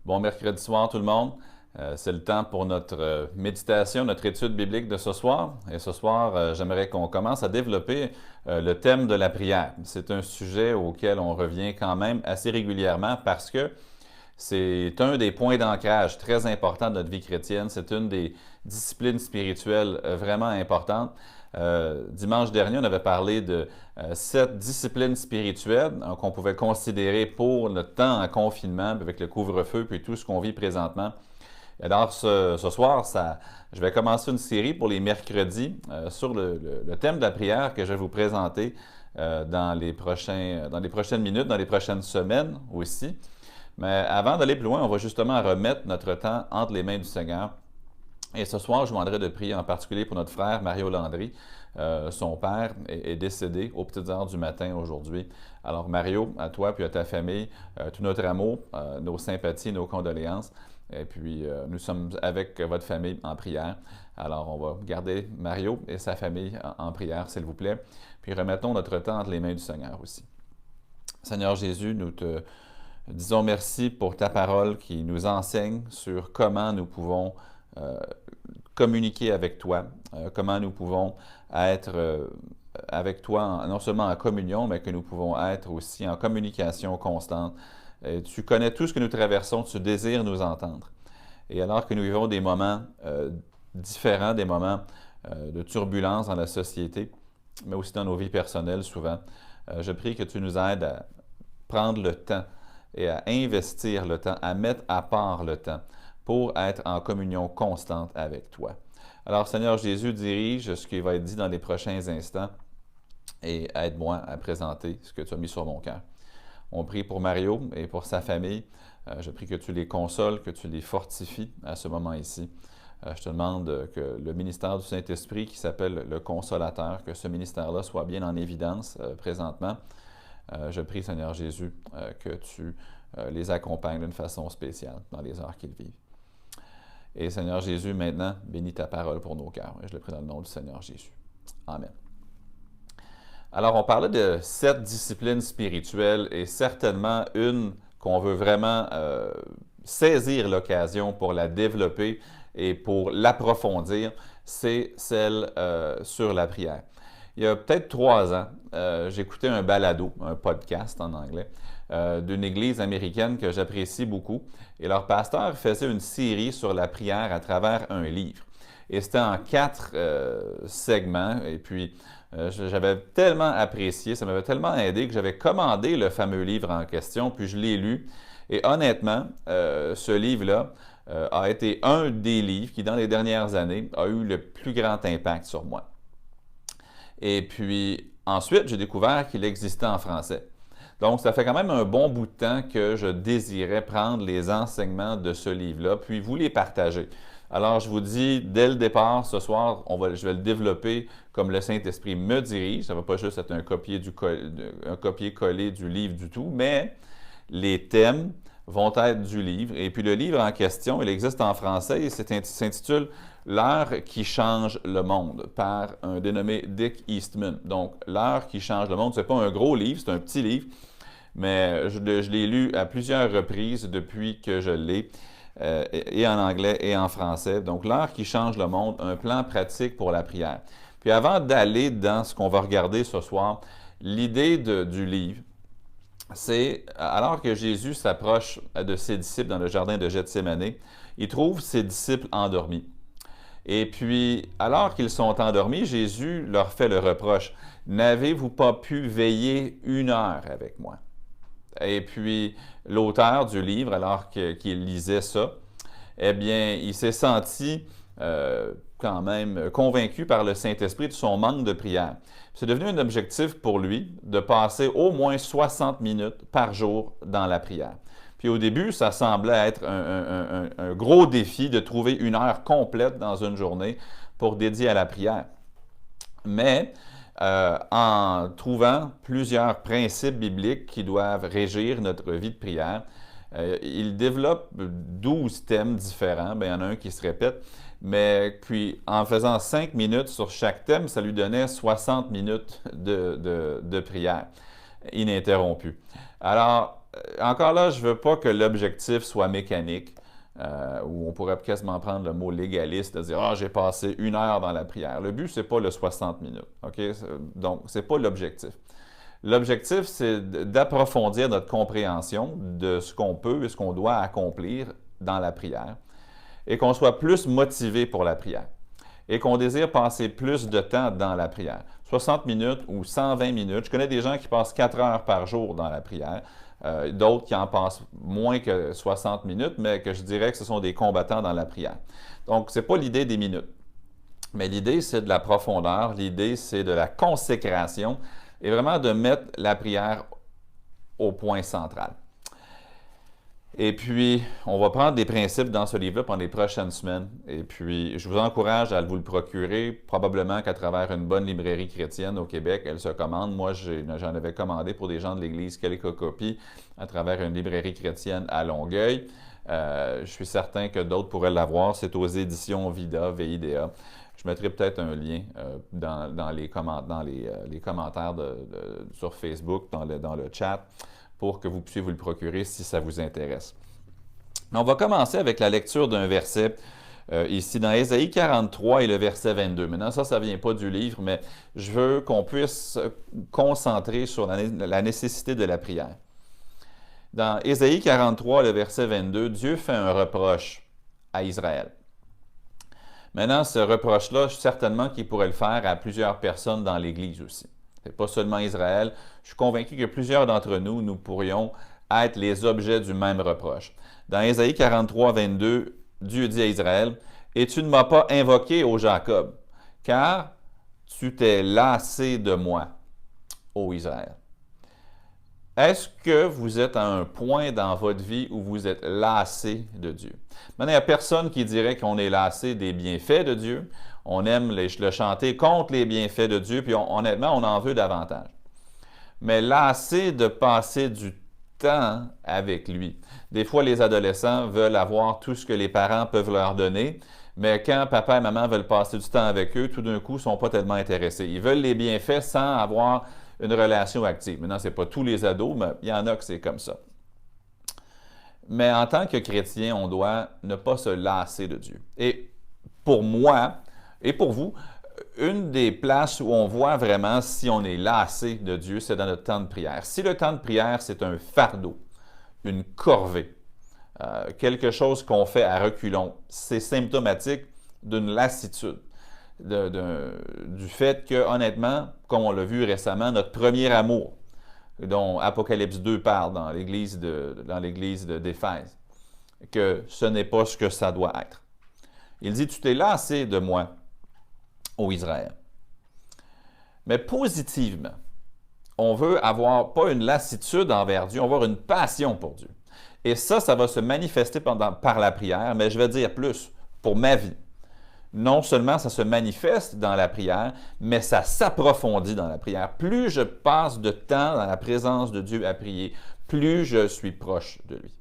Bon mercredi soir tout le monde. C'est le temps pour notre méditation, notre étude biblique de ce soir. Et ce soir, j'aimerais qu'on commence à développer le thème de la prière. C'est un sujet auquel on revient quand même assez régulièrement parce que c'est un des points d'ancrage très importants de notre vie chrétienne. C'est une des disciplines spirituelles vraiment importantes. Dimanche dernier, on avait parlé de 7 disciplines spirituelles qu'on pouvait considérer pour notre temps en confinement, avec le couvre-feu et tout ce qu'on vit présentement. Alors, ce soir, je vais commencer une série pour les mercredis sur le thème de la prière que je vais vous présenter dans les prochaines minutes, dans les prochaines semaines aussi. Mais avant d'aller plus loin, on va justement remettre notre temps entre les mains du Seigneur. Et ce soir, je vous demanderai de prier en particulier pour notre frère Mario Landry. Son père est décédé aux petites heures du matin aujourd'hui. Alors Mario, à toi puis à ta famille, tout notre amour, nos sympathies, nos condoléances. Et puis, nous sommes avec votre famille en prière. Alors, on va garder Mario et sa famille en prière, s'il vous plaît. Puis, remettons notre temps entre les mains du Seigneur aussi. Seigneur Jésus, nous te disons merci pour ta parole qui nous enseigne sur comment nous pouvons communiquer avec toi, comment nous pouvons être avec toi, non seulement en communion, mais que nous pouvons être aussi en communication constante. Tu connais tout ce que nous traversons, tu désires nous entendre. Et alors que nous vivons des moments différents, des moments de turbulence dans la société, mais aussi dans nos vies personnelles souvent, je prie que tu nous aides à prendre le temps et à investir le temps, à mettre à part le temps pour être en communion constante avec toi. Alors Seigneur Jésus, dirige ce qui va être dit dans les prochains instants et aide-moi à présenter ce que tu as mis sur mon cœur. On prie pour Mario et pour sa famille. Je prie que tu les consoles, que tu les fortifies à ce moment ici. Je te demande que le ministère du Saint-Esprit, qui s'appelle le Consolateur, que ce ministère-là soit bien en évidence présentement. Je prie, Seigneur Jésus, que tu les accompagnes d'une façon spéciale dans les heures qu'ils vivent. Et Seigneur Jésus, maintenant, bénis ta parole pour nos cœurs. Et je le prie dans le nom du Seigneur Jésus. Amen. Alors, on parlait de 7 disciplines spirituelles et certainement une qu'on veut vraiment saisir l'occasion pour la développer et pour l'approfondir, c'est celle sur la prière. Il y a peut-être 3 ans, j'écoutais un balado, un podcast en anglais, d'une église américaine que j'apprécie beaucoup. Et leur pasteur faisait une série sur la prière à travers un livre. Et c'était en 4 segments. Et puis, j'avais tellement apprécié, ça m'avait tellement aidé que j'avais commandé le fameux livre en question, puis je l'ai lu. Et honnêtement, ce livre-là a été un des livres qui, dans les dernières années, a eu le plus grand impact sur moi. Et puis, ensuite, j'ai découvert qu'il existait en français. Donc, ça fait quand même un bon bout de temps que je désirais prendre les enseignements de ce livre-là, puis vous les partager. Alors, je vous dis, dès le départ, ce soir, je vais le développer comme le Saint-Esprit me dirige. Ça ne va pas juste être un copier-coller du livre du tout, mais les thèmes vont être du livre. Et puis, le livre en question, il existe en français et s'intitule « L'heure qui change le monde » par un dénommé Dick Eastman. Donc, « L'heure qui change le monde », ce n'est pas un gros livre, c'est un petit livre, mais je l'ai lu à plusieurs reprises depuis que je l'ai. Et en anglais et en français. Donc, l'heure qui change le monde, un plan pratique pour la prière. Puis avant d'aller dans ce qu'on va regarder ce soir, l'idée du livre, c'est, alors que Jésus s'approche de ses disciples dans le jardin de Gethsémani, il trouve ses disciples endormis. Et puis, alors qu'ils sont endormis, Jésus leur fait le reproche, « N'avez-vous pas pu veiller 1 heure avec moi? » Et puis, l'auteur du livre, alors qu'il lisait ça, eh bien, il s'est senti quand même convaincu par le Saint-Esprit de son manque de prière. C'est devenu un objectif pour lui de passer au moins 60 minutes par jour dans la prière. Puis au début, ça semblait être un gros défi de trouver 1 heure complète dans une journée pour dédier à la prière. Mais en trouvant plusieurs principes bibliques qui doivent régir notre vie de prière, il développe 12 thèmes différents. Bien, il y en a un qui se répète, mais puis en faisant 5 minutes sur chaque thème, ça lui donnait 60 minutes de prière ininterrompue. Alors, encore là, je ne veux pas que l'objectif soit mécanique, où on pourrait quasiment prendre le mot légaliste, de dire « Ah, j'ai passé 1 heure dans la prière ». Le but, ce n'est pas le 60 minutes, OK? Donc, ce n'est pas l'objectif. L'objectif, c'est d'approfondir notre compréhension de ce qu'on peut et ce qu'on doit accomplir dans la prière et qu'on soit plus motivé pour la prière et qu'on désire passer plus de temps dans la prière. 60 minutes ou 120 minutes. Je connais des gens qui passent 4 heures par jour dans la prière, d'autres qui en passent moins que 60 minutes, mais que je dirais que ce sont des combattants dans la prière. Donc, ce n'est pas l'idée des minutes, mais l'idée, c'est de la profondeur, l'idée, c'est de la consécration et vraiment de mettre la prière au point central. Et puis, on va prendre des principes dans ce livre-là pendant les prochaines semaines. Et puis, je vous encourage à vous le procurer, probablement qu'à travers une bonne librairie chrétienne au Québec, elle se commande. Moi, j'en avais commandé pour des gens de l'Église quelques copies à travers une librairie chrétienne à Longueuil. Je suis certain que d'autres pourraient l'avoir. C'est aux éditions Vida, VIDA. Je mettrai peut-être un lien dans les commentaires sur Facebook, dans le chat, pour que vous puissiez vous le procurer si ça vous intéresse. On va commencer avec la lecture d'un verset ici dans Ésaïe 43 et le verset 22. Maintenant, ça ne vient pas du livre, mais je veux qu'on puisse se concentrer sur la nécessité de la prière. Dans Ésaïe 43, le verset 22, Dieu fait un reproche à Israël. Maintenant, ce reproche-là, certainement qu'il pourrait le faire à plusieurs personnes dans l'Église aussi. Ce n'est pas seulement Israël. Je suis convaincu que plusieurs d'entre nous, nous pourrions être les objets du même reproche. Dans Ésaïe 43, 22, Dieu dit à Israël, « Et tu ne m'as pas invoqué, ô Jacob, car tu t'es lassé de moi, ô Israël. » Est-ce que vous êtes à un point dans votre vie où vous êtes lassé de Dieu? Maintenant, il n'y a personne qui dirait qu'on est lassé des bienfaits de Dieu. On aime le chanter contre les bienfaits de Dieu, puis honnêtement, on en veut davantage. Mais lassé de passer du temps avec lui. Des fois, les adolescents veulent avoir tout ce que les parents peuvent leur donner, mais quand papa et maman veulent passer du temps avec eux, tout d'un coup, ils ne sont pas tellement intéressés. Ils veulent les bienfaits sans avoir une relation active. Maintenant, ce n'est pas tous les ados, mais il y en a que c'est comme ça. Mais en tant que chrétien, on doit ne pas se lasser de Dieu. Et pour moi, et pour vous, une des places où on voit vraiment si on est lassé de Dieu, c'est dans notre temps de prière. Si le temps de prière, c'est un fardeau, une corvée, quelque chose qu'on fait à reculons, c'est symptomatique d'une lassitude. Du fait que, honnêtement, comme on l'a vu récemment, notre premier amour, dont Apocalypse 2 parle dans l'église d'Éphèse, que ce n'est pas ce que ça doit être. Il dit, tu t'es lassé de moi, ô Israël. Mais positivement, on veut avoir pas une lassitude envers Dieu, on veut avoir une passion pour Dieu. Et ça va se manifester par la prière, mais je vais dire plus, pour ma vie. Non seulement ça se manifeste dans la prière, mais ça s'approfondit dans la prière. Plus je passe de temps dans la présence de Dieu à prier, plus je suis proche de lui.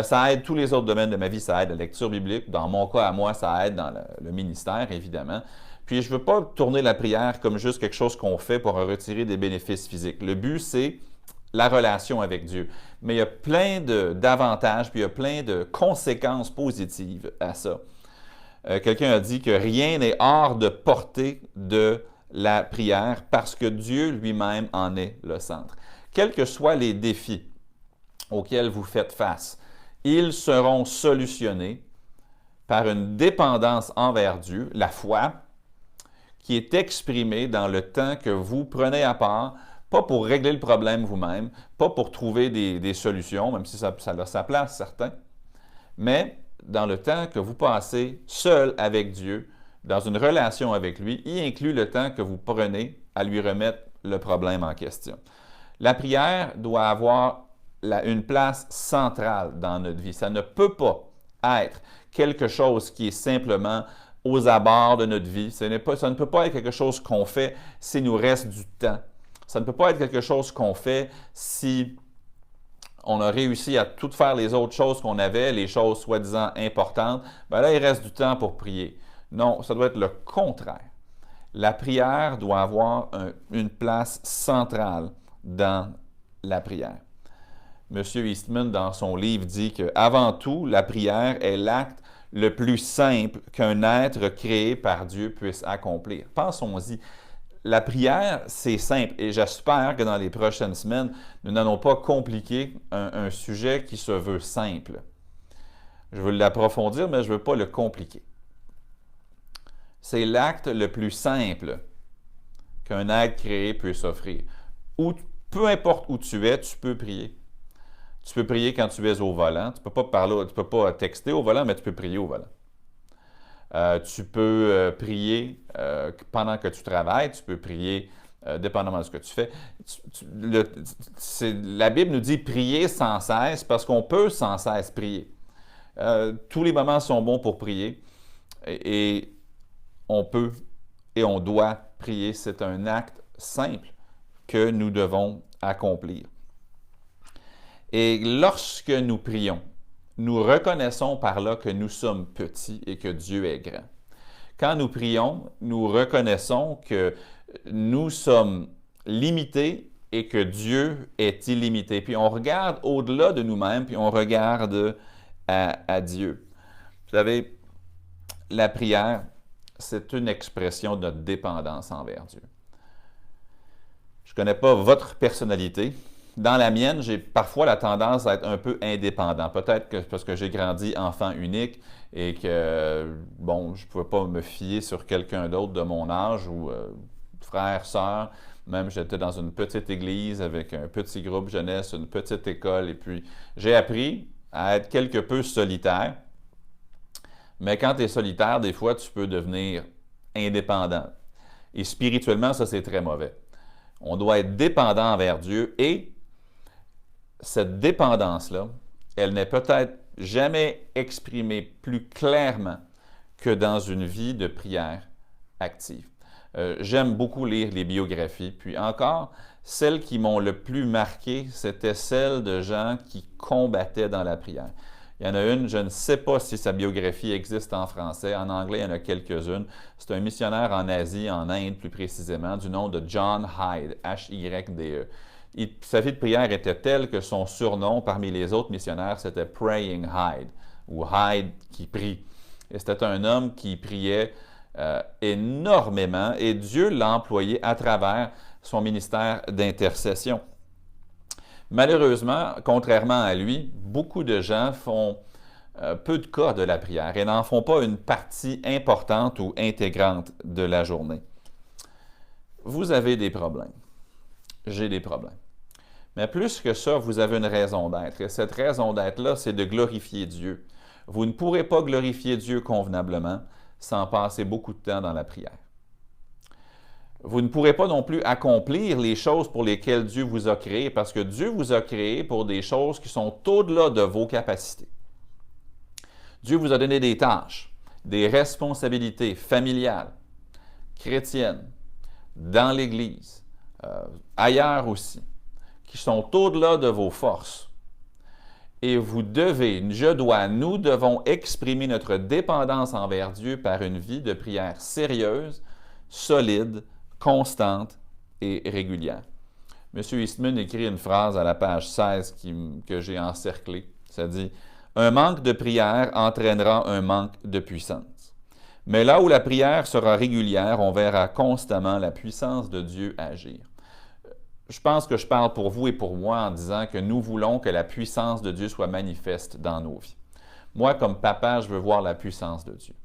Ça aide tous les autres domaines de ma vie, ça aide la lecture biblique. Dans mon cas, à moi, ça aide dans le ministère, évidemment. Puis je ne veux pas tourner la prière comme juste quelque chose qu'on fait pour en retirer des bénéfices physiques. Le but, c'est la relation avec Dieu. Mais il y a plein d'avantages, puis il y a plein de conséquences positives à ça. Quelqu'un a dit que rien n'est hors de portée de la prière parce que Dieu lui-même en est le centre. Quels que soient les défis auxquels vous faites face, ils seront solutionnés par une dépendance envers Dieu, la foi, qui est exprimée dans le temps que vous prenez à part, pas pour régler le problème vous-même, pas pour trouver des solutions, même si ça a sa place, certains, mais dans le temps que vous passez seul avec Dieu, dans une relation avec lui, y inclut le temps que vous prenez à lui remettre le problème en question. La prière doit avoir une place centrale dans notre vie. Ça ne peut pas être quelque chose qui est simplement aux abords de notre vie. Ça ne peut pas être quelque chose qu'on fait s'il nous reste du temps. Ça ne peut pas être quelque chose qu'on fait si on a réussi à tout faire les autres choses qu'on avait, les choses soi-disant importantes. Bien là, il reste du temps pour prier. Non, ça doit être le contraire. La prière doit avoir une place centrale dans la prière. M. Eastman, dans son livre, dit qu'avant tout, la prière est l'acte le plus simple qu'un être créé par Dieu puisse accomplir. Pensons-y. La prière, c'est simple et j'espère que dans les prochaines semaines, nous n'allons pas compliquer un sujet qui se veut simple. Je veux l'approfondir, mais je ne veux pas le compliquer. C'est l'acte le plus simple qu'un être créé puisse offrir. Peu importe où tu es, tu peux prier. Tu peux prier quand tu es au volant. Tu ne peux pas texter au volant, mais tu peux prier au volant. Tu peux prier pendant que tu travailles, tu peux prier dépendamment de ce que tu fais. La Bible nous dit prier sans cesse parce qu'on peut sans cesse prier. Tous les moments sont bons pour prier et on peut et on doit prier. C'est un acte simple que nous devons accomplir. Et lorsque nous prions, nous reconnaissons par là que nous sommes petits et que Dieu est grand. Quand nous prions, nous reconnaissons que nous sommes limités et que Dieu est illimité. Puis on regarde au-delà de nous-mêmes, puis on regarde à Dieu. Vous savez, la prière, c'est une expression de notre dépendance envers Dieu. Je ne connais pas votre personnalité. Dans la mienne, j'ai parfois la tendance à être un peu indépendant. Peut-être que parce que j'ai grandi enfant unique et que, bon, je ne pouvais pas me fier sur quelqu'un d'autre de mon âge ou frère, sœur. Même j'étais dans une petite église avec un petit groupe jeunesse, une petite école. Et puis, j'ai appris à être quelque peu solitaire. Mais quand tu es solitaire, des fois, tu peux devenir indépendant. Et spirituellement, ça, c'est très mauvais. On doit être dépendant envers Dieu et cette dépendance-là, elle n'est peut-être jamais exprimée plus clairement que dans une vie de prière active. J'aime beaucoup lire les biographies, puis encore, celles qui m'ont le plus marqué, c'était celles de gens qui combattaient dans la prière. Il y en a une, je ne sais pas si sa biographie existe en français, en anglais, il y en a quelques-unes. C'est un missionnaire en Asie, en Inde plus précisément, du nom de John Hyde, H-Y-D-E. Sa vie de prière était telle que son surnom parmi les autres missionnaires, c'était Praying Hyde, ou Hyde qui prie. Et c'était un homme qui priait énormément et Dieu l'a employé à travers son ministère d'intercession. Malheureusement, contrairement à lui, beaucoup de gens font peu de cas de la prière et n'en font pas une partie importante ou intégrante de la journée. Vous avez des problèmes. J'ai des problèmes. Mais plus que ça, vous avez une raison d'être. Et cette raison d'être-là, c'est de glorifier Dieu. Vous ne pourrez pas glorifier Dieu convenablement sans passer beaucoup de temps dans la prière. Vous ne pourrez pas non plus accomplir les choses pour lesquelles Dieu vous a créé, parce que Dieu vous a créé pour des choses qui sont au-delà de vos capacités. Dieu vous a donné des tâches, des responsabilités familiales, chrétiennes, dans l'Église, ailleurs aussi, qui sont au-delà de vos forces. Et vous devez, nous devons exprimer notre dépendance envers Dieu par une vie de prière sérieuse, solide, constante et régulière. M. Eastman écrit une phrase à la page 16 que j'ai encerclée. Ça dit « Un manque de prière entraînera un manque de puissance. Mais là où la prière sera régulière, on verra constamment la puissance de Dieu agir. » Je pense que je parle pour vous et pour moi en disant que nous voulons que la puissance de Dieu soit manifeste dans nos vies. Moi, comme papa, je veux voir la puissance de Dieu.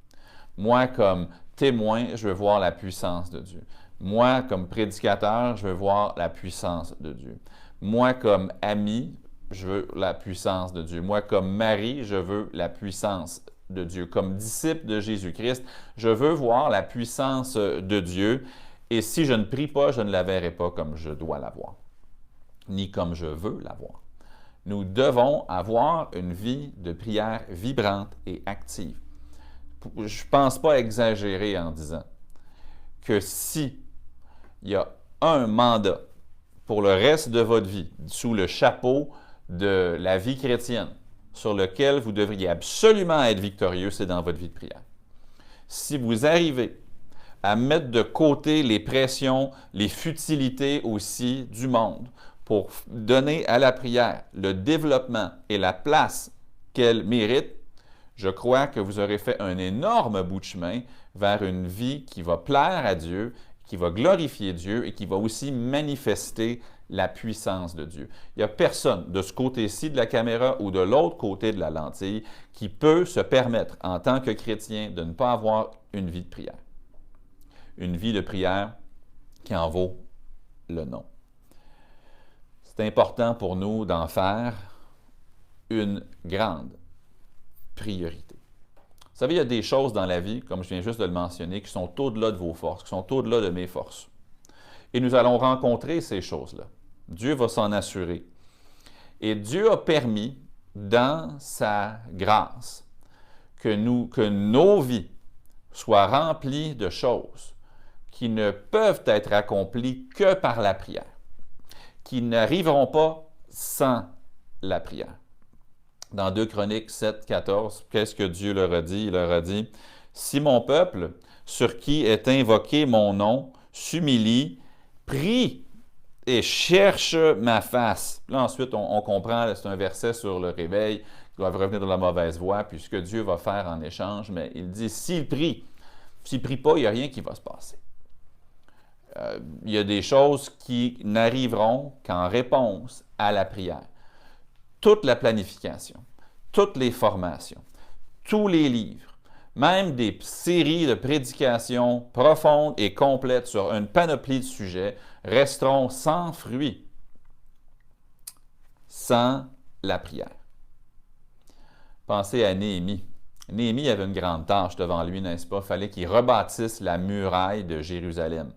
Moi, comme témoin, je veux voir la puissance de Dieu. Moi, comme prédicateur, je veux voir la puissance de Dieu. Moi, comme ami, je veux la puissance de Dieu. Moi, comme mari, je veux la puissance de Dieu. Comme disciple de Jésus-Christ, je veux voir la puissance de Dieu. Et si je ne prie pas, je ne la verrai pas comme je dois la voir, ni comme je veux la voir. Nous devons avoir une vie de prière vibrante et active. Je ne pense pas exagérer en disant que si il y a un mandat pour le reste de votre vie, sous le chapeau de la vie chrétienne, sur lequel vous devriez absolument être victorieux, c'est dans votre vie de prière. Si vous arrivez à mettre de côté les pressions, les futilités aussi du monde, pour donner à la prière le développement et la place qu'elle mérite, je crois que vous aurez fait un énorme bout de chemin vers une vie qui va plaire à Dieu, qui va glorifier Dieu et qui va aussi manifester la puissance de Dieu. Il n'y a personne de ce côté-ci de la caméra ou de l'autre côté de la lentille qui peut se permettre, en tant que chrétien, de ne pas avoir une vie de prière. Une vie de prière qui en vaut le nom. C'est important pour nous d'en faire une grande priorité. Vous savez, il y a des choses dans la vie, comme je viens juste de le mentionner, qui sont au-delà de vos forces, qui sont au-delà de mes forces. Et nous allons rencontrer ces choses-là. Dieu va s'en assurer. Et Dieu a permis, dans sa grâce, que nos vies soient remplies de choses qui ne peuvent être accomplies que par la prière, qui n'arriveront pas sans la prière. Dans 2 Chroniques 7, 14, qu'est-ce que Dieu leur a dit? Il leur a dit, « Si mon peuple, sur qui est invoqué mon nom, s'humilie, prie et cherche ma face. » Là, ensuite, on comprend, c'est un verset sur le réveil, ils doivent revenir de la mauvaise voie, puis ce que Dieu va faire en échange, mais il dit, s'il prie pas, il n'y a rien qui va se passer. Il y a des choses qui n'arriveront qu'en réponse à la prière. Toute la planification, toutes les formations, tous les livres, même des séries de prédications profondes et complètes sur une panoplie de sujets resteront sans fruit, sans la prière. Pensez à Néhémie. Néhémie avait une grande tâche devant lui, n'est-ce pas? Il fallait qu'il rebâtisse la muraille de Jérusalem.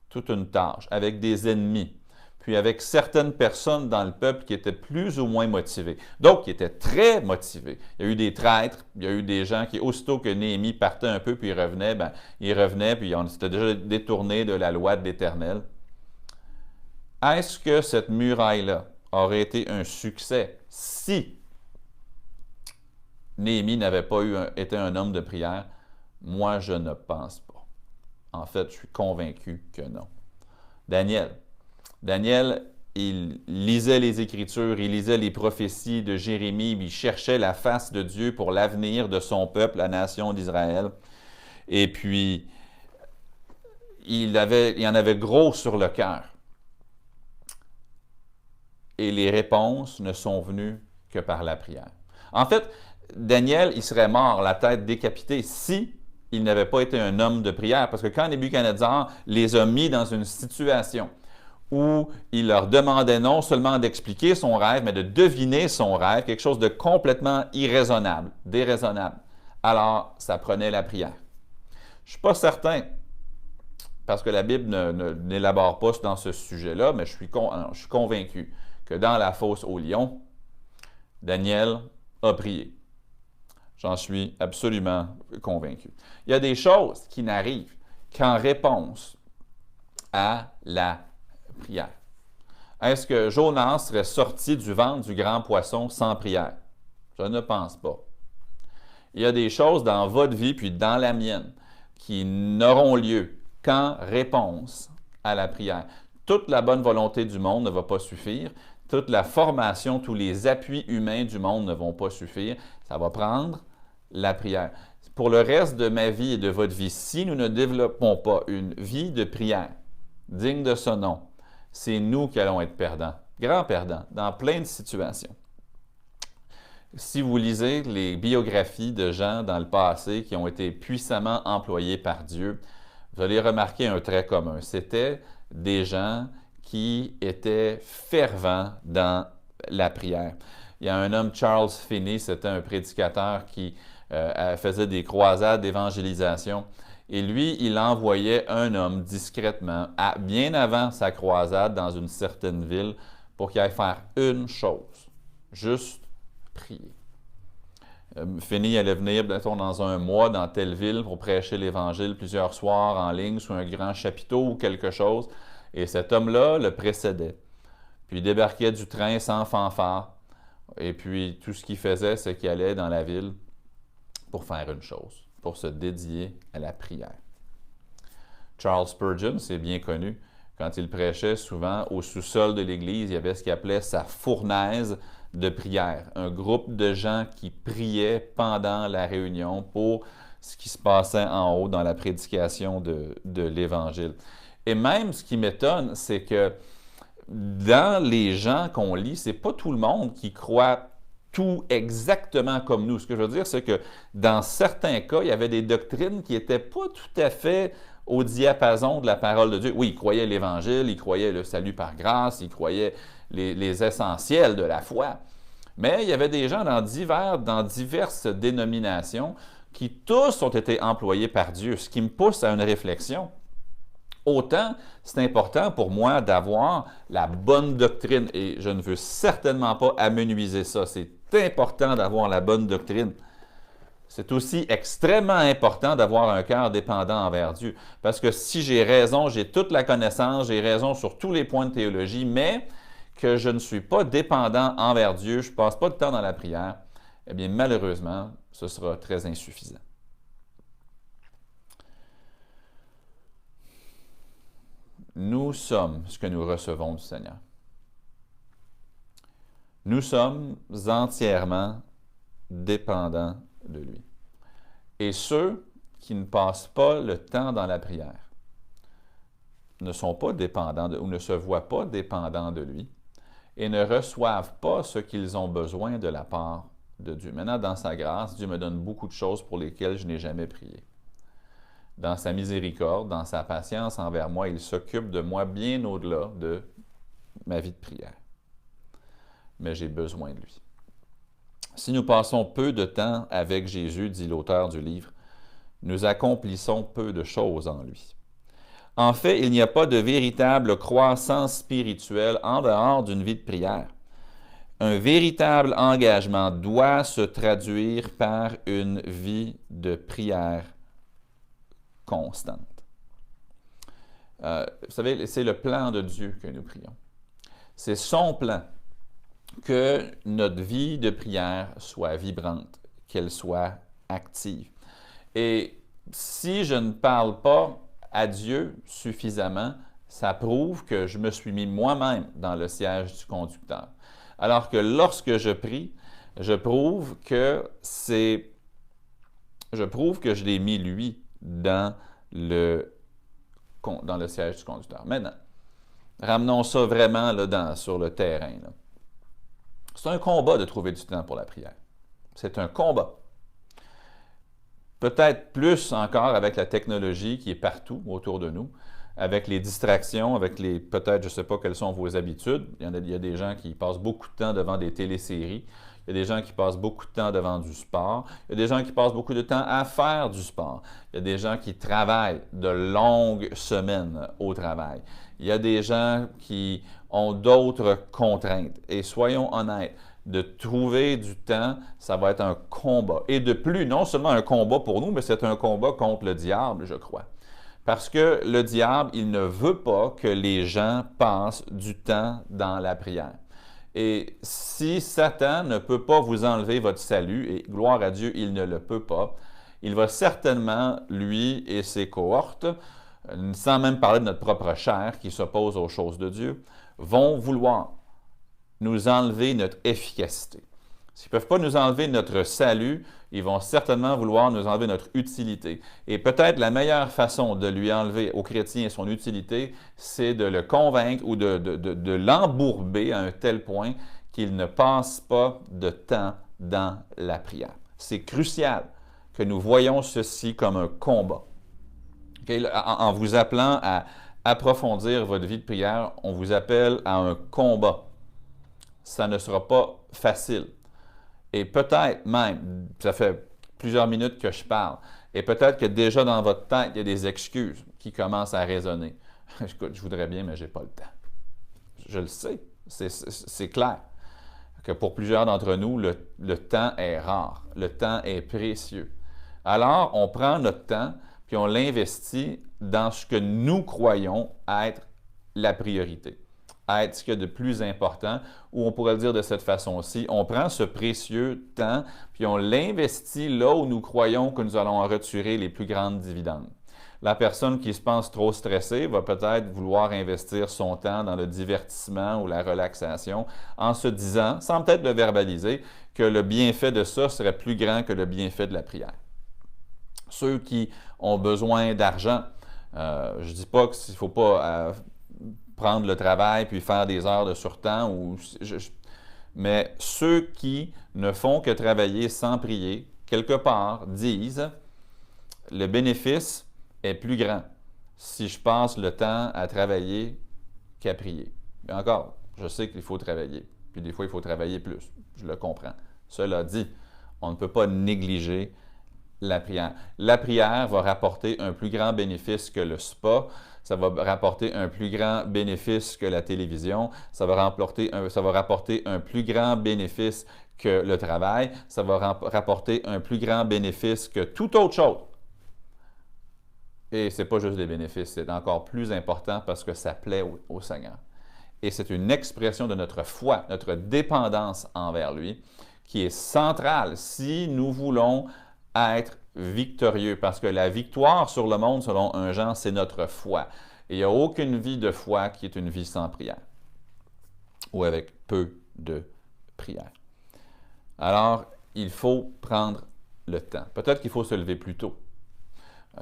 Toute une tâche, avec des ennemis, puis avec certaines personnes dans le peuple qui étaient plus ou moins motivées. D'autres qui étaient très motivés. Il y a eu des traîtres, il y a eu des gens qui, aussitôt que Néhémie partait un peu puis il revenait, puis on s'était déjà détourné de la loi de l'Éternel. Est-ce que cette muraille-là aurait été un succès si Néhémie n'avait pas été un homme de prière? Moi, je ne pense pas. En fait, je suis convaincu que non. Daniel, il lisait les Écritures, il lisait les prophéties de Jérémie, il cherchait la face de Dieu pour l'avenir de son peuple, la nation d'Israël. Et puis, il en avait gros sur le cœur. Et les réponses ne sont venues que par la prière. En fait, Daniel, il serait mort, la tête décapitée, si il n'avait pas été un homme de prière. Parce que quand Nebuchadnezzar les a mis dans une situation où il leur demandait non seulement d'expliquer son rêve, mais de deviner son rêve, quelque chose de complètement irraisonnable, déraisonnable, alors ça prenait la prière. Je ne suis pas certain, parce que la Bible n'élabore pas dans ce sujet-là, mais je suis convaincu que dans la fosse aux lions, Daniel a prié. J'en suis absolument convaincu. Il y a des choses qui n'arrivent qu'en réponse à la prière. Est-ce que Jonas serait sorti du ventre du grand poisson sans prière? Je ne pense pas. Il y a des choses dans votre vie, puis dans la mienne, qui n'auront lieu qu'en réponse à la prière. Toute la bonne volonté du monde ne va pas suffire. Toute la formation, tous les appuis humains du monde ne vont pas suffire. Ça va prendre la prière. Pour le reste de ma vie et de votre vie, si nous ne développons pas une vie de prière digne de ce nom, c'est nous qui allons être perdants, grands perdants, dans plein de situations. Si vous lisez les biographies de gens dans le passé qui ont été puissamment employés par Dieu, vous allez remarquer un trait commun. C'était des gens qui étaient fervents dans la prière. Il y a un homme, Charles Finney, c'était un prédicateur qui faisait des croisades d'évangélisation. Et lui, il envoyait un homme discrètement, bien avant sa croisade, dans une certaine ville, pour qu'il aille faire une chose, juste prier. Finney allait venir, dans un mois, dans telle ville, pour prêcher l'Évangile plusieurs soirs en ligne, sous un grand chapiteau ou quelque chose. Et cet homme-là le précédait. Puis il débarquait du train sans fanfare. Et puis tout ce qu'il faisait, c'est qu'il allait dans la ville pour faire une chose, pour se dédier à la prière. Charles Spurgeon, c'est bien connu, Quand il prêchait, souvent, au sous-sol de l'Église, il y avait ce qu'il appelait sa fournaise de prière. Un groupe de gens qui priaient pendant la réunion pour ce qui se passait en haut dans la prédication de l'Évangile. Et même, ce qui m'étonne, c'est que dans les gens qu'on lit, c'est pas tout le monde qui croit tout exactement comme nous. Ce que je veux dire, c'est que dans certains cas, il y avait des doctrines qui n'étaient pas tout à fait au diapason de la parole de Dieu. Oui, ils croyaient l'Évangile, ils croyaient le salut par grâce, ils croyaient les essentiels de la foi. Mais il y avait des gens dans diverses dénominations qui tous ont été employés par Dieu, ce qui me pousse à une réflexion. Autant, c'est important pour moi d'avoir la bonne doctrine, et je ne veux certainement pas amenuiser ça. C'est important d'avoir la bonne doctrine. C'est aussi extrêmement important d'avoir un cœur dépendant envers Dieu. Parce que si j'ai raison, j'ai toute la connaissance, j'ai raison sur tous les points de théologie, mais que je ne suis pas dépendant envers Dieu, je ne passe pas de temps dans la prière, eh bien malheureusement, ce sera très insuffisant. Nous sommes ce que nous recevons du Seigneur. Nous sommes entièrement dépendants de lui. Et ceux qui ne passent pas le temps dans la prière ne sont pas dépendants ou ne se voient pas dépendants de lui et ne reçoivent pas ce qu'ils ont besoin de la part de Dieu. Maintenant, dans sa grâce, Dieu me donne beaucoup de choses pour lesquelles je n'ai jamais prié. Dans sa miséricorde, dans sa patience envers moi, il s'occupe de moi bien au-delà de ma vie de prière. Mais j'ai besoin de lui. Si nous passons peu de temps avec Jésus, dit l'auteur du livre, nous accomplissons peu de choses en lui. En fait, il n'y a pas de véritable croissance spirituelle en dehors d'une vie de prière. Un véritable engagement doit se traduire par une vie de prière constante. Vous savez, c'est le plan de Dieu que nous prions. C'est son plan que notre vie de prière soit vibrante, qu'elle soit active. Et si je ne parle pas à Dieu suffisamment, ça prouve que je me suis mis moi-même dans le siège du conducteur. Alors que lorsque je prie, je prouve que je l'ai mis lui dans le siège du conducteur. Maintenant, ramenons ça vraiment là, sur le terrain. Là. C'est un combat de trouver du temps pour la prière. C'est un combat. Peut-être plus encore avec la technologie qui est partout autour de nous, avec les distractions, peut-être, je ne sais pas quelles sont vos habitudes. Il y a des gens qui passent beaucoup de temps devant des téléséries. Il y a des gens qui passent beaucoup de temps devant du sport. Il y a des gens qui passent beaucoup de temps à faire du sport. Il y a des gens qui travaillent de longues semaines au travail. Il y a des gens qui ont d'autres contraintes. Et soyons honnêtes, de trouver du temps, ça va être un combat. Et de plus, non seulement un combat pour nous, mais c'est un combat contre le diable, je crois. Parce que le diable, il ne veut pas que les gens passent du temps dans la prière. Et si Satan ne peut pas vous enlever votre salut, et gloire à Dieu, il ne le peut pas, il va certainement, lui et ses cohortes, sans même parler de notre propre chair qui s'oppose aux choses de Dieu, vont vouloir nous enlever notre efficacité. S'ils ne peuvent pas nous enlever notre salut, ils vont certainement vouloir nous enlever notre utilité. Et peut-être la meilleure façon de lui enlever au chrétien son utilité, c'est de le convaincre ou de l'embourber à un tel point qu'il ne passe pas de temps dans la prière. C'est crucial que nous voyons ceci comme un combat. Okay? En vous appelant à approfondir votre vie de prière, on vous appelle à un combat. Ça ne sera pas facile. Et peut-être même, ça fait plusieurs minutes que je parle, et peut-être que déjà dans votre tête, il y a des excuses qui commencent à résonner. Écoute, je voudrais bien, mais je n'ai pas le temps. Je le sais, c'est clair que pour plusieurs d'entre nous, le temps est rare, le temps est précieux. Alors, on prend notre temps, puis on l'investit dans ce que nous croyons être la priorité. Être ce qu'il y a de plus important, ou on pourrait le dire de cette façon-ci, on prend ce précieux temps, puis on l'investit là où nous croyons que nous allons en retirer les plus grandes dividendes. La personne qui se pense trop stressée va peut-être vouloir investir son temps dans le divertissement ou la relaxation en se disant, sans peut-être le verbaliser, que le bienfait de ça serait plus grand que le bienfait de la prière. Ceux qui ont besoin d'argent, je ne dis pas qu'il ne faut pas prendre le travail puis faire des heures de surtemps, mais ceux qui ne font que travailler sans prier, quelque part, disent le bénéfice est plus grand si je passe le temps à travailler qu'à prier. Mais encore, je sais qu'il faut travailler, puis des fois il faut travailler plus, je le comprends. Cela dit, on ne peut pas négliger la prière. La prière va rapporter un plus grand bénéfice que le spa, ça va rapporter un plus grand bénéfice que la télévision, ça va rapporter un plus grand bénéfice que le travail, ça va rapporter un plus grand bénéfice que toute autre chose. Et ce n'est pas juste des bénéfices, c'est encore plus important parce que ça plaît au Seigneur. Et c'est une expression de notre foi, notre dépendance envers lui, qui est centrale si nous voulons être victorieux. Parce que la victoire sur le monde, selon 1 Jean, c'est notre foi. Et il n'y a aucune vie de foi qui est une vie sans prière ou avec peu de prière. Alors, il faut prendre le temps. Peut-être qu'il faut se lever plus tôt.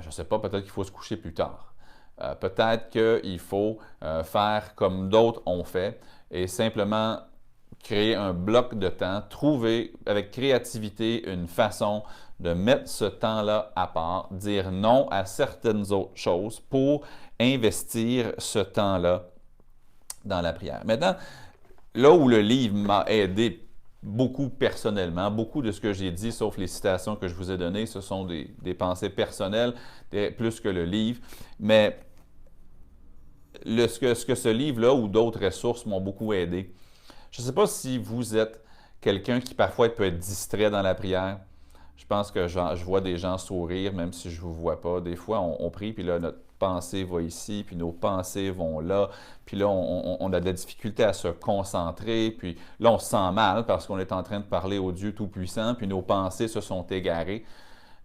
Je ne sais pas, peut-être qu'il faut se coucher plus tard. Peut-être qu'il faut faire comme d'autres ont fait et simplement créer un bloc de temps, trouver avec créativité une façon de mettre ce temps-là à part, dire non à certaines autres choses pour investir ce temps-là dans la prière. Maintenant, là où le livre m'a aidé beaucoup personnellement, beaucoup de ce que j'ai dit, sauf les citations que je vous ai données, ce sont des pensées personnelles, plus que le livre, mais ce que ce livre-là ou d'autres ressources m'ont beaucoup aidé. Je ne sais pas si vous êtes quelqu'un qui parfois peut être distrait dans la prière. Je pense que je vois des gens sourire, même si je ne vous vois pas. Des fois, on prie, puis là, notre pensée va ici, puis nos pensées vont là, puis là, on a de la difficulté à se concentrer, puis là, on se sent mal parce qu'on est en train de parler au Dieu Tout-Puissant, puis nos pensées se sont égarées.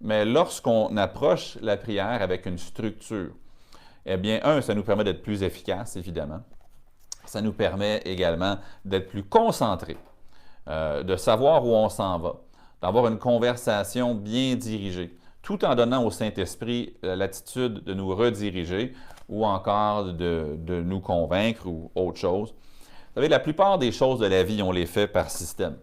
Mais lorsqu'on approche la prière avec une structure, eh bien, ça nous permet d'être plus efficace, évidemment. Ça nous permet également d'être plus concentrés, de savoir où on s'en va, d'avoir une conversation bien dirigée, tout en donnant au Saint-Esprit l'attitude de nous rediriger ou encore de nous convaincre ou autre chose. Vous savez, la plupart des choses de la vie, on les fait par système.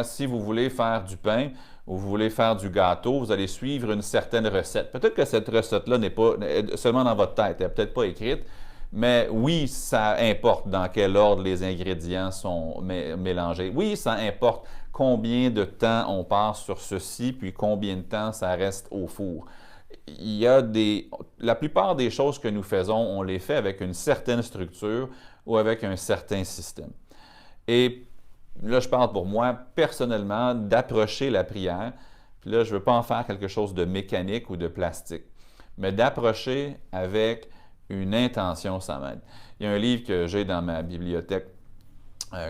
Si vous voulez faire du pain ou vous voulez faire du gâteau, vous allez suivre une certaine recette. Peut-être que cette recette-là n'est pas seulement dans votre tête, elle n'est peut-être pas écrite, mais oui, ça importe dans quel ordre les ingrédients sont mélangés. Oui, ça importe combien de temps on passe sur ceci, puis combien de temps ça reste au four. La plupart des choses que nous faisons, on les fait avec une certaine structure ou avec un certain système. Et là, je parle pour moi, personnellement, d'approcher la prière. Puis là, je ne veux pas en faire quelque chose de mécanique ou de plastique, mais d'approcher avec une intention sans m'aide. Il y a un livre que j'ai dans ma bibliothèque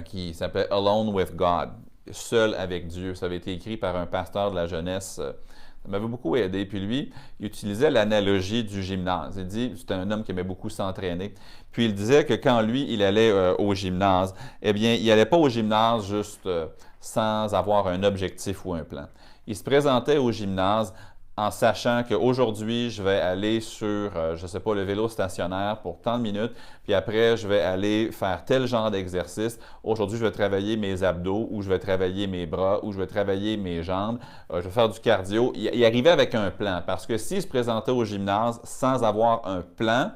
qui s'appelle « Alone with God », « Seul avec Dieu ». Ça avait été écrit par un pasteur de la jeunesse. Ça m'avait beaucoup aidé. Puis lui, il utilisait l'analogie du gymnase. Il dit, c'était un homme qui aimait beaucoup s'entraîner. Puis il disait que quand lui, il allait au gymnase, eh bien, il n'allait pas au gymnase juste sans avoir un objectif ou un plan. Il se présentait au gymnase en sachant qu'aujourd'hui, je vais aller sur, je ne sais pas, le vélo stationnaire pour tant de minutes, puis après, je vais aller faire tel genre d'exercice. Aujourd'hui, je vais travailler mes abdos, ou je vais travailler mes bras, ou je vais travailler mes jambes, je vais faire du cardio. Il arrivait avec un plan, parce que s'il se présentait au gymnase sans avoir un plan,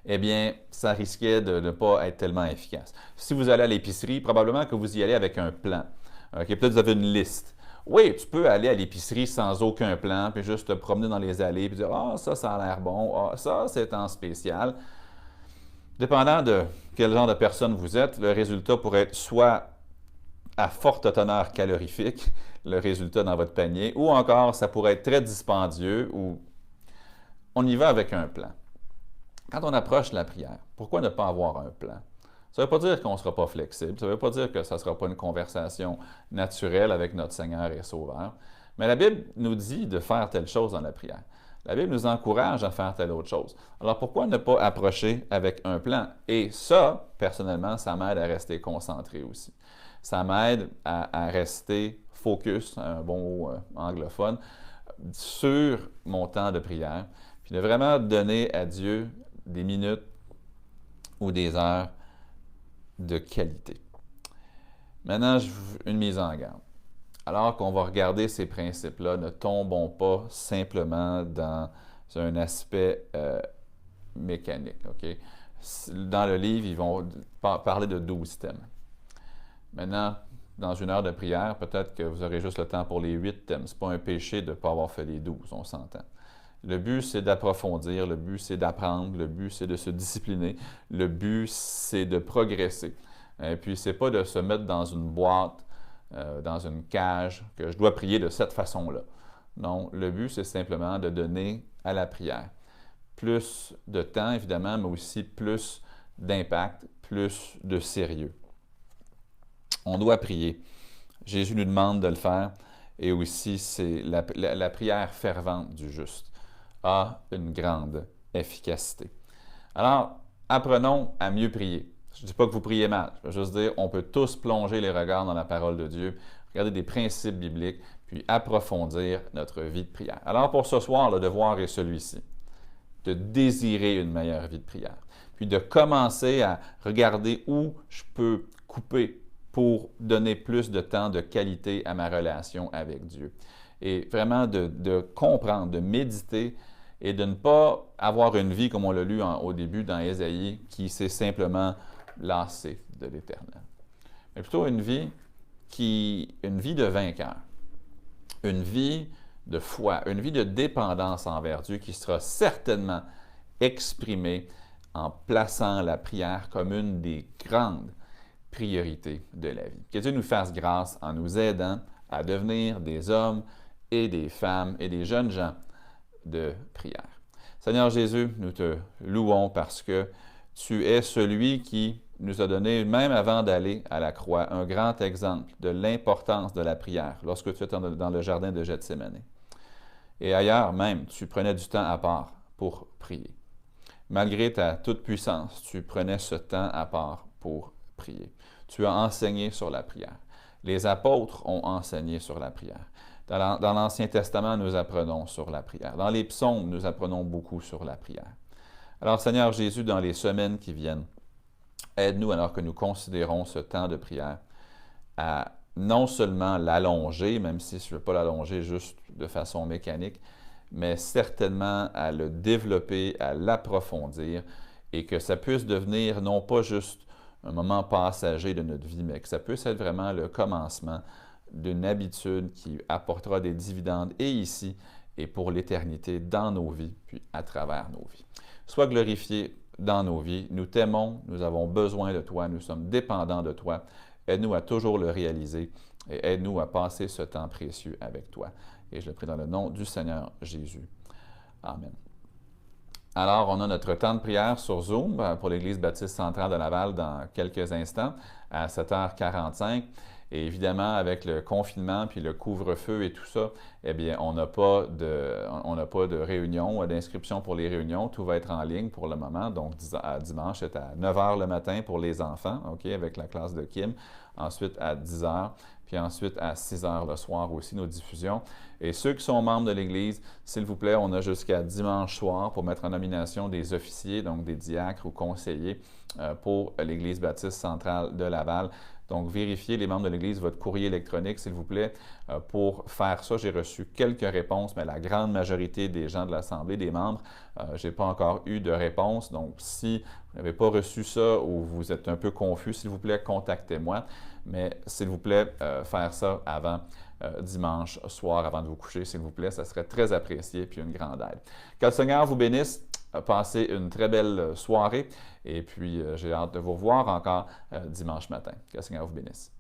eh bien, ça risquait de ne pas être tellement efficace. Si vous allez à l'épicerie, probablement que vous y allez avec un plan. Peut-être vous avez une liste. Oui, tu peux aller à l'épicerie sans aucun plan, puis juste te promener dans les allées, puis dire « Ah, ça a l'air bon. Ah, ça, c'est en spécial. » Dépendant de quel genre de personne vous êtes, le résultat pourrait être soit à forte teneur calorifique, le résultat dans votre panier, ou encore ça pourrait être très dispendieux, ou on y va avec un plan. Quand on approche la prière, pourquoi ne pas avoir un plan? Ça ne veut pas dire qu'on ne sera pas flexible, ça ne veut pas dire que ça ne sera pas une conversation naturelle avec notre Seigneur et Sauveur, Mais la Bible nous dit de faire telle chose dans la prière. La Bible nous encourage à faire telle autre chose. Alors pourquoi ne pas approcher avec un plan? Et ça, personnellement, ça m'aide à rester concentré aussi. Ça m'aide à rester focus, un bon mot anglophone, sur mon temps de prière, puis de vraiment donner à Dieu des minutes ou des heures de qualité. Maintenant, une mise en garde. Alors qu'on va regarder ces principes-là, ne tombons pas simplement dans un aspect mécanique. Okay? Dans le livre, ils vont parler de 12 thèmes. Maintenant, dans une heure de prière, peut-être que vous aurez juste le temps pour les 8 thèmes. Ce n'est pas un péché de ne pas avoir fait les 12, on s'entend. Le but, c'est d'approfondir, le but, c'est d'apprendre, le but, c'est de se discipliner, le but, c'est de progresser. Et puis, ce n'est pas de se mettre dans une boîte, dans une cage, que je dois prier de cette façon-là. Non, le but, c'est simplement de donner à la prière plus de temps, évidemment, mais aussi plus d'impact, plus de sérieux. On doit prier. Jésus nous demande de le faire. Et aussi, c'est la prière fervente du juste a une grande efficacité. Alors, apprenons à mieux prier. Je ne dis pas que vous priez mal. Je veux juste dire, on peut tous plonger les regards dans la parole de Dieu, regarder des principes bibliques, puis approfondir notre vie de prière. Alors, pour ce soir, le devoir est celui-ci, de désirer une meilleure vie de prière, puis de commencer à regarder où je peux couper pour donner plus de temps de qualité à ma relation avec Dieu. Et vraiment de comprendre, de méditer et de ne pas avoir une vie, comme on l'a lu au début dans Ésaïe, qui s'est simplement lassée de l'Éternel. Mais plutôt une vie de vainqueur, une vie de foi, une vie de dépendance envers Dieu qui sera certainement exprimée en plaçant la prière comme une des grandes priorités de la vie. Que Dieu nous fasse grâce en nous aidant à devenir des hommes et des femmes et des jeunes gens de prière. Seigneur Jésus, nous te louons parce que tu es celui qui nous a donné, même avant d'aller à la croix, un grand exemple de l'importance de la prière lorsque tu étais dans le jardin de Gethsémani. Et ailleurs même, tu prenais du temps à part pour prier. Malgré ta toute-puissance, tu prenais ce temps à part pour prier. Tu as enseigné sur la prière. Les apôtres ont enseigné sur la prière. Dans l'Ancien Testament, nous apprenons sur la prière. Dans les psaumes, nous apprenons beaucoup sur la prière. Alors, Seigneur Jésus, dans les semaines qui viennent, aide-nous alors que nous considérons ce temps de prière à non seulement l'allonger, même si je ne veux pas l'allonger juste de façon mécanique, mais certainement à le développer, à l'approfondir et que ça puisse devenir non pas juste un moment passager de notre vie, mais que ça puisse être vraiment le commencement d'une habitude qui apportera des dividendes et ici et pour l'éternité dans nos vies, puis à travers nos vies. Sois glorifié dans nos vies. Nous t'aimons, nous avons besoin de toi, nous sommes dépendants de toi. Aide-nous à toujours le réaliser et aide-nous à passer ce temps précieux avec toi. Et je le prie dans le nom du Seigneur Jésus. Amen. Alors, on a notre temps de prière sur Zoom pour l'Église baptiste centrale de Laval dans quelques instants à 7h45. Et évidemment, avec le confinement puis le couvre-feu et tout ça, eh bien, on n'a pas de réunion, d'inscription pour les réunions. Tout va être en ligne pour le moment. Donc, dimanche, c'est à 9h le matin pour les enfants, OK, avec la classe de Kim. Ensuite, à 10h. Puis ensuite, à 6h le soir aussi, nos diffusions. Et ceux qui sont membres de l'Église, s'il vous plaît, on a jusqu'à dimanche soir pour mettre en nomination des officiers, donc des diacres ou conseillers pour l'Église baptiste centrale de Laval. Donc, vérifiez, les membres de l'Église, votre courrier électronique, s'il vous plaît. Pour faire ça, j'ai reçu quelques réponses, mais la grande majorité des gens de l'Assemblée, des membres, je n'ai pas encore eu de réponse. Donc, si vous n'avez pas reçu ça ou vous êtes un peu confus, s'il vous plaît, contactez-moi. Mais s'il vous plaît, faire ça avant dimanche soir, avant de vous coucher, s'il vous plaît, ça serait très apprécié puis une grande aide. Que le Seigneur vous bénisse. Passez une très belle soirée et puis j'ai hâte de vous revoir encore dimanche matin. Que le Seigneur vous bénisse.